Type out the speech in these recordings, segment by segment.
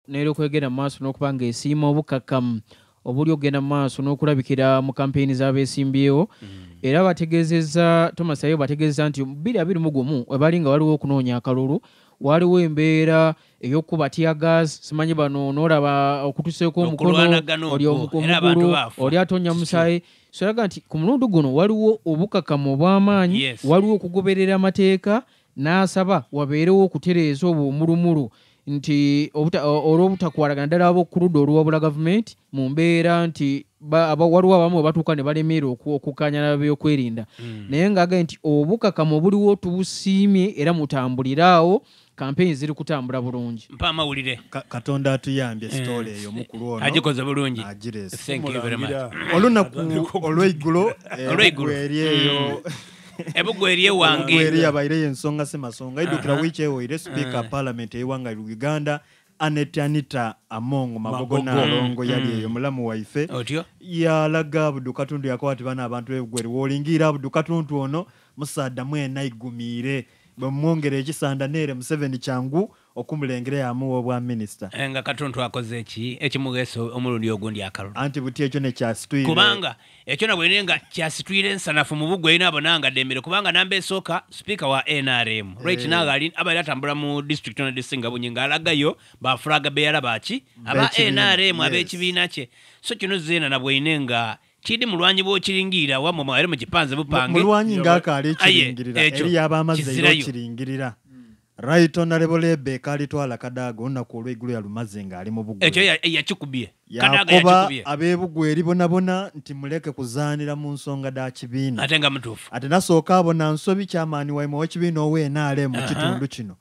neero kwegenda maaso n'okubanga esiima obukakamu obuli ogenda maaso n'okulabikira mu kampeyini z'abeesimbyewo era bategeezezza Thomas Ayo bategeezezza nti 2021 webali nga waliwo okunoonya akalulu waliwo embeera ey'okuba tiyagas simanyi bano n'olaba okutuseeko omukono oli omugulu oli atonya musaayi so eraga nti ku mulundi guno waliwo obukakamu obw'amaanyi waliwo okugoberera amateeka n'asaba wabeerewo okutereeza obwo omulumulu nti olw'obutakwalagana ddala ab'okuludda oluwabula gavumenti mu mbeera nti waliwo abamu batuuka ne balemeera okukkaanya byokwerinda naye ng'agaye nti obukakamu obuliwo tubusiimye era mutambuliraawo kampeyini ziri kutambula bulungi mpa amawulire Katonda atuyambye sitole eyo mukulu ono agikoze bulungi thank you very much olunaku olw'eigulo eri eyo ebugweriye wange ebugweriye abaire ensonga semasonga idukira wiiki ewoire speaker parliament ey'eggwanga Uganda Anita Among Magogo Nalongo yali eyo mulamu waife yalaga Abdul Katuntu yakwati bana abantu b'ebugweri wolingira Abdul Katuntu ono musaada mwena igumire bamwongere ekisanda nere Museveni kyangu okumulengera yamu obwa minister nga Katuntu akoze ekimugeso omulundi ogundi akalulu anti buti ekyo ne kyasitwire kubanga ekyo nabwenenga kyasitwire nsanafu mu bugwe inabo nanga dembere kubanga namba esooka speaker wa NRM right now ali abaira tambula mu district na disinga bunyinga alagayo bafuraga beyala bachi aba NRM abekibiina kye so kino zena nabwenenga kidi mulwanyi bo kiringira wamwe mwere mu kipanze bupange mulwanyi ngakale kiringirira eri yabamaze yo kiringirira right honorable Rebecca alitwala Kadaga onaku olw'eggulu yalumaze nga ali mu bugwe ekyo yakikubye Kadaga yakikubye abebugweri bonabona nti muleke kuzaanira mu nsonga da kibiina ate nga mutuufu ate nasooka abona nsobi kyamaani waimo w'ekibiina ow'enaale mu kitundu kino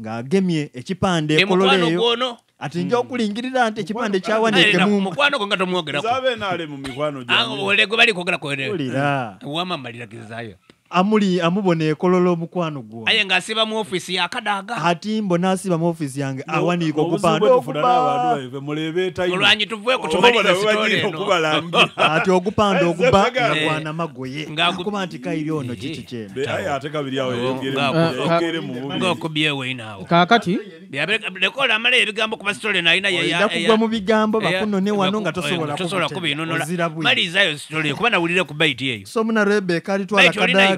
ng'agemye ekipande ekololeeyo ati nja okulingirira nti ekipande kyawanike mu mukwano ko nga tomwogerako zabe naale mu mikwano gyange olego bali kwogera kwere wamamalira kizayo amubona ekololo omukwano gwo aye ng'asiba mu office ya Kadaga ati mbona asiba mu office yange awaniika okupanda olwanyi tuvuye kutumaliriza sitole eno ati ogupanda oguba ngagwana magoye kuba nti kairi ono kiki kyeno ate kabiri awo yogere mu ng'okubyewo inaawo kaakati lekola amala ebigambo kuba sitole nalina kugwa mu bigambo bakunone wano nga tosobola kubinonola malirizayo sitole kuba nawulire ku baiti eyo so muna Rebecca alitwala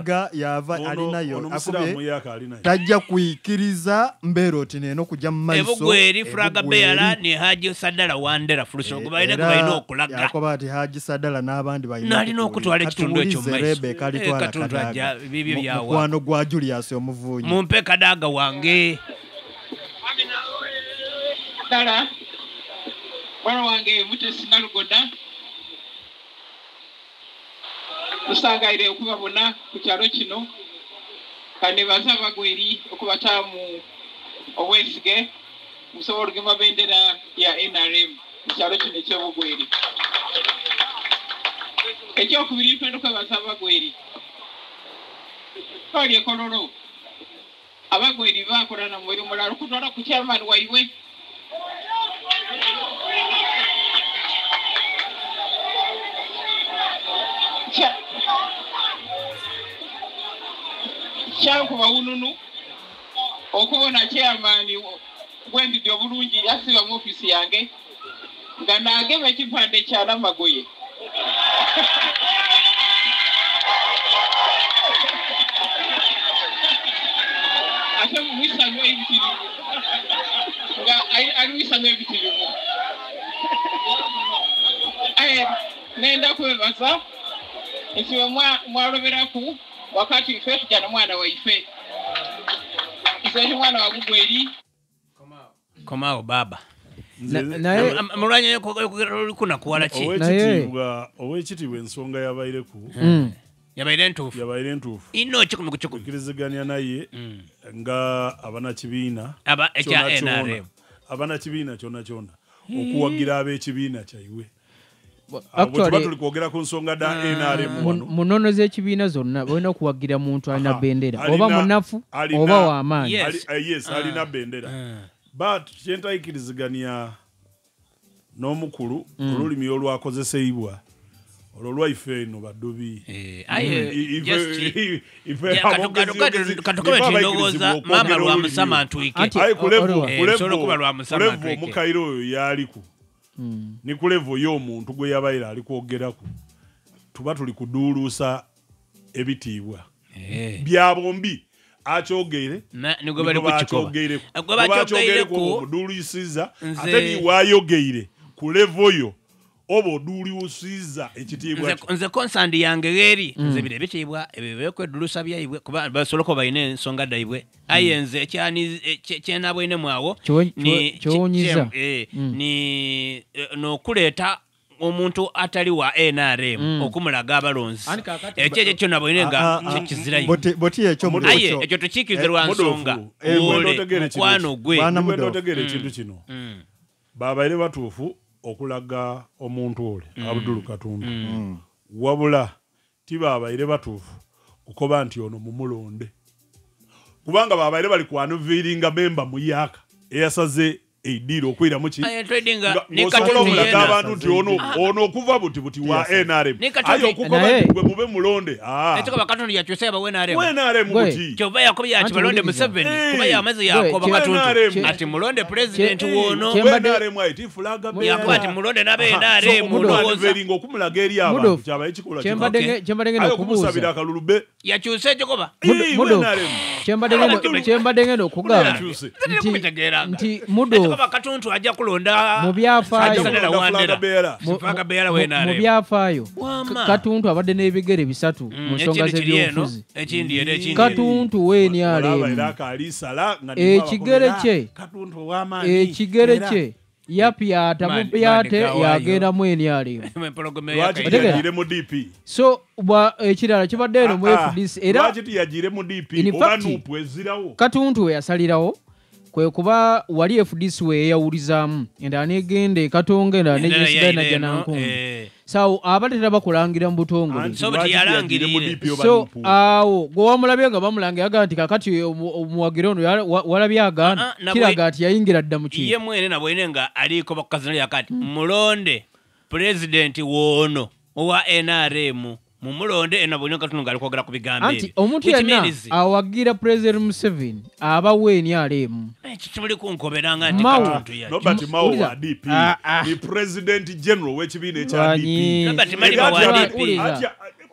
Kadaga yava alinayo akube tajja kuikiriza mbero oti neno kujja mu maiso ebugweri Fraga Beyala ne Haji Sadala Wandera Fuluso kubaina okulaga yakoba ati Haji Sadala n'abandi bayina nalina okutwala ekitundu ekyo mu maiso Rebecca alitwala Kadaga bibyo byawa mukwano gwa Julius omuvunyi mumpe Kadaga wange dala bwana wange Mutesi Nalugoda usangaire okubabona ku kyalo kino kandi baza bagweri okubataamu obwesige musobola olugema bendera ya NRM mu kyalo kino eky'obugweri ekyokubiri twenda okwebaza abagweri twali ekololo abagweri bakola na mweri mulala okutwala ku chairman waiwe kyakuba ununu okubona chairman gwendidde obulungi yasiba mu ofisi yange nga naagema ekipande kya Namagoye ate mwisanywa ebitirivu nga aliwisanywa ebitirivu nenda kwebaza nti mwaloberaku wakati ife tujana mwana wa ife ife mwana wa bugweri komao baba naye mulanya kuna kuwala ki owekitibwa ensonga yabaireku yabaire ntuufu ino kikumu kiriziganya naye nga abanakibiina ekya NRM abanakibiina kyona okuwagira ab'ekibiina kyaiwe actually tuli kwogera ku nsonga da NRM munono z'ekibiina zonna balina okuwagira muntu alina bendera oba munafu oba w'amaanyi yes alina bendera but kyentayikiriziganya n'omukulu olulimi olwakozesebwa olwo lwaife eno baddubi katukobe tindowooza maama lwa musama ntwike omukaire oyo yaaliku ni ku levo y'omuntu gwe yabaire ali kwogerako tuba tuli kuduuluusa ebitiibwa bya bombi akyogere bakyogereku obuduulusiza ate niwaayogeire ku levo yo oba oduuliusiza ekitiibwa nze konsandi yange weeri nze bire bitiibwa ebyo bekwedulusa byaibwe kuba basoloko balina ensonga daibwe aye nze kyenabwenemu awo kyowunyiza ni n'okuleeta omuntu atali wa NRM okumulaga abalonzi ekyo kyo nabwenenga kizirayo aye ekyo tukikize lwa nsonga mukwano gwe ndotegera ekintu kino babaire batuufu okulaga omuntu ole Abdul Katumbi wabula tibabaire batuufu kukoba nti ono mumulonde kubanga babaire bali kwanuviringa memba muyaka eyasaze eidiro okwira muki ng'osobola abantu nti ono okuva buti wa NRM ayo okukoba nti gwe mube mulonde ekyo bakatundu yakyuse aba NRM buti kyoba yakobya ati balonde Museveni kuba yamaze yakoba katundu ati mulonde president wono NRM iti flaga yakoba ati mulonde nabe NRM muloweringa okumulaga eri abantu kyaba ekikola kyembadenge nokubuuza kalulube yakyuse ekyo koba kyembadenge nokugamba nti mudo katuntu ajja kulonda mu byafaayo katuntu abadde n'ebigere bisatu mu nsonga z'ebyobufuzi katuntu weeni alemu ekigere kye yapyata mupyate yagenda mweni alemu so ekirala kibadde eno mu FDC era katuntu we yasalirawo kwe kuba wali FDC we yawulizaamu enda negende katonga enda nejesigala najja nankungu so abatera bakulangira mu butongole so awo gwe wamulabye nga bamulangira yaga nti kakati omuwagira ono walabye agana kiraga ati yayingira dda mu ye mwene nabwene nga aliko bakukazanira yakati mulonde president wono owa NRM mumulonde enabonye katunga alikwogera ku bigambo anti omuntu yenna awagira president Museveni aba weeni alemu kimuli kunkoberanga nti katuntu ya Robert Mao wa DP ni president general w'ekibiina ekya DP Robert Mao wa DP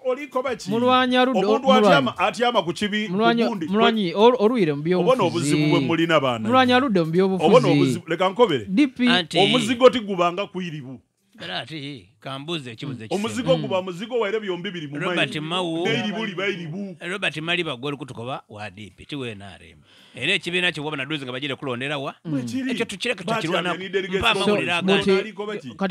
oliko baki mulwanya omuntu atyama ku kibi kugundi mulwanyi olwire mu byobufuzi obona obuzibu bwe mulina baana mulwanya aludde mu byobufuzi obona obuzibu leka nkobere DP omuzigo tigubanga kwiribu Berati kambuze ekibuze kise omuzigo guba muzigo waire byombi biri mu Robert Mao bairibu Robert Mali bagwali kutukoba wa DP tiwe NRM era ekibiina kyo wabona duzi nga bagire kulondera wa ekyo tukireka tukirwana mpama muliraga kati